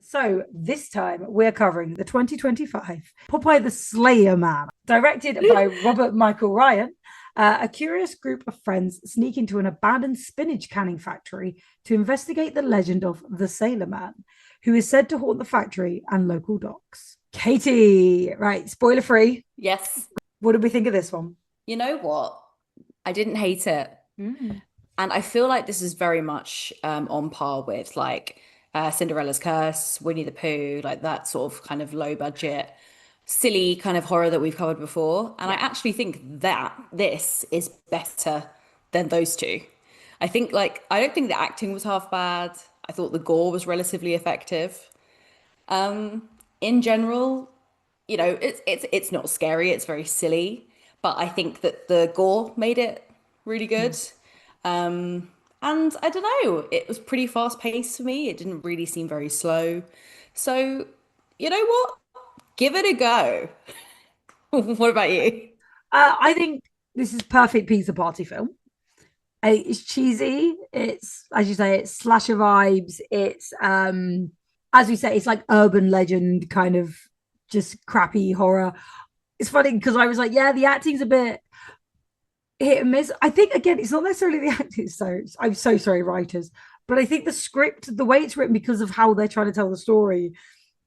So this time we're covering the 2025 Popeye the Slayer Man, directed by Robert Michael Ryan. A curious group of friends sneak into an abandoned spinach canning factory to investigate the legend of the Sailor Man, who is said to haunt the factory and local docks. Katie, right, spoiler free. Yes. What did we think of this one? You know what? I didn't hate it. Mm. And I feel like this is very much on par with like Cinderella's Curse, Winnie the Pooh, like that sort of kind of low budget, silly kind of horror that we've covered before. And I Yeah. actually think that this is better than those two. I don't think the acting was half bad. I thought the gore was relatively effective. In general, it's not scary, it's very silly, but I think that the gore made it really good. And I don't know, it was pretty fast paced for me. It didn't really seem very slow. So, you know what? Give it a go. What about you? I think this is perfect pizza party film. It's cheesy. It's as you say, it's slasher vibes. It's as we say, it's like urban legend kind of just crappy horror. It's funny because I was like, yeah, the acting's a bit hit and miss. I think again, it's not necessarily the acting. So I'm so sorry, writers, but I think the script, the way it's written, because of how they're trying to tell the story,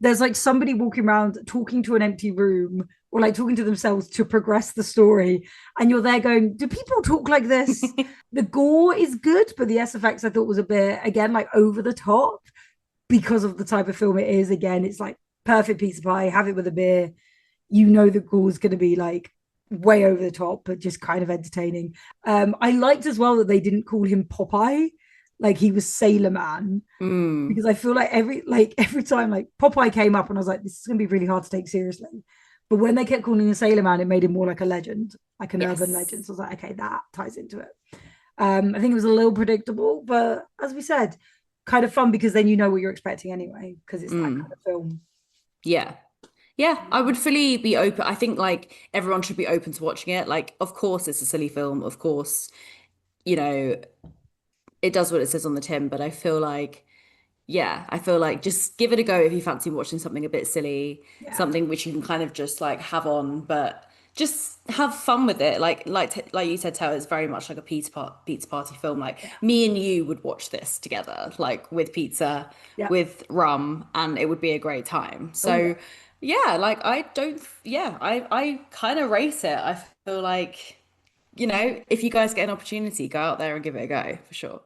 there's like somebody walking around talking to an empty room or like talking to themselves to progress the story. And you're there going, do people talk like this? The gore is good, but the SFX I thought was a bit, again, like over the top because of the type of film it is. Again, it's like perfect piece of pie, have it with a beer. You know the gore is going to be like way over the top, but just kind of entertaining. I liked as well that they didn't call him Popeye, like he was Sailor Man, Mm, because I feel like every time like Popeye came up and I was like, this is gonna be really hard to take seriously. But when they kept calling him Sailor Man, it made him more like a legend, like an urban legend. yes. So I was like, okay, that ties into it. I think it was a little predictable, but as we said, kind of fun because then you know what you're expecting anyway, because it's that kind Mm, of film. yeah. Yeah, I would fully be open. I think like everyone should be open to watching it. Like, of course, it's a silly film. Of course, you know, it does what it says on the tin, but I feel like just give it a go if you fancy watching something a bit silly, Yeah, something which you can kind of just like have on, but just have fun with it. Like you said, Tao, it's very much like a pizza party film. Like yeah, me and you would watch this together, like with pizza, yeah. with rum, and it would be a great time. Oh yeah. So yeah, like I don't, yeah, I kind of rate it. I feel like, if you guys get an opportunity, go out there and give it a go for sure.